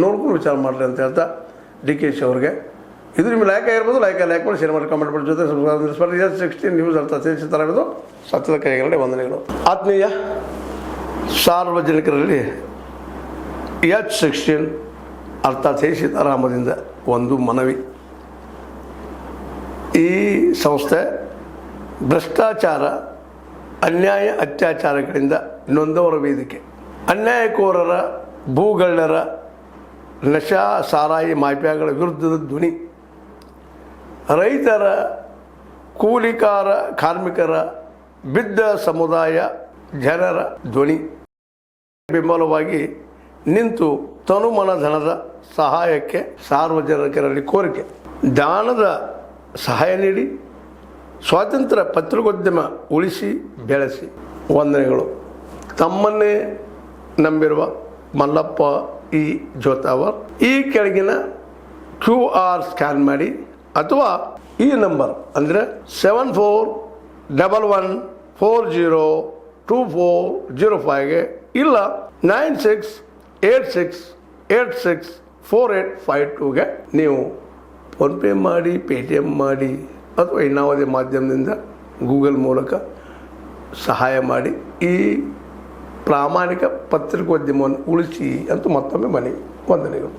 ನೋಡ್ಕೊಂಡು ವಿಚಾರ ಮಾಡಿರಿ ಅಂತ ಹೇಳ್ತಾ DKಶಿ ಅವ್ರಿಗೆ ಇದು ನಿಮ್ಗೆ ಲೈಕ್ ಆಗಿರ್ಬೋದು, ಲೈಕ್ ಮಾಡಿ, ಶೇರ್ ಮಾಡಿ, ಕಮೆಂಟ್ ಮಾಡಿ, ಜೊತೆ H16 ನ್ಯೂಸ್ ಅರ್ಥ ತಿಳಿಸುತ್ತಾರೆ ಇರೋದು ಸತ್ಯದ ಕೈಗಳೇ ವಂದನೆಗಳು. ಆತ್ಮೀಯ ಸಾರ್ವಜನಿಕರಲ್ಲಿ H16 ಅರ್ಥಾತ್ ಸೀತಾರಾಮದಿಂದ ಒಂದು ಮನವಿ. ಈ ಸಂಸ್ಥೆ ಭ್ರಷ್ಟಾಚಾರ, ಅನ್ಯಾಯ, ಅತ್ಯಾಚಾರಗಳಿಂದ ನೊಂದವರ ವೇದಿಕೆ. ಅನ್ಯಾಯಕೋರರ, ಭೂಗಳ್ಳರ, ನಶಾ ಸಾರಾಯಿ ಮಾಫಿಯಾಗಳ ವಿರುದ್ಧದ ಧ್ವನಿ. ರೈತರ, ಕೂಲಿಕಾರ, ಕಾರ್ಮಿಕರ, ಬಿದ್ದ ಸಮುದಾಯ ಜನರ ಧ್ವನಿ. ಬೆಂಬಲವಾಗಿ ನಿಂತು ತನುಮನ ಧನದ ಸಹಾಯಕ್ಕೆ ಸಾರ್ವಜನಿಕರಲ್ಲಿ ಕೋರಿಕೆ. ದಾನದ ಸಹಾಯ ನೀಡಿ ಸ್ವಾತಂತ್ರ್ಯ ಪತ್ರಿಕೋದ್ಯಮ ಉಳಿಸಿ ಬೆಳೆಸಿ. ವಂದನೆಗಳು. ತಮ್ಮನ್ನೇ ನಂಬಿರುವ ಮಲ್ಲಪ್ಪ ಇ ಜೋತಾವರ್. ಈ ಕೆಳಗಿನ QR ಸ್ಕ್ಯಾನ್ ಮಾಡಿ ಅಥವಾ ಈ ನಂಬರ್ ಅಂದರೆ 7411402405ಗೆ ಇಲ್ಲ 9686864852ಗೆ ನೀವು ಫೋನ್ಪೇ ಮಾಡಿ, ಪೇಟಿಎಮ್ ಮಾಡಿ ಅಥವಾ ಇನ್ನಾವುದೇ ಮಾಧ್ಯಮದಿಂದ ಗೂಗಲ್ ಮೂಲಕ ಸಹಾಯ ಮಾಡಿ ಈ ಪ್ರಾಮಾಣಿಕ ಪತ್ರಿಕೋದ್ಯಮವನ್ನು ಉಳಿಸಿ ಅಂತ ಮತ್ತೊಮ್ಮೆ ಮನವಿ. ವಂದನೆಗಳು.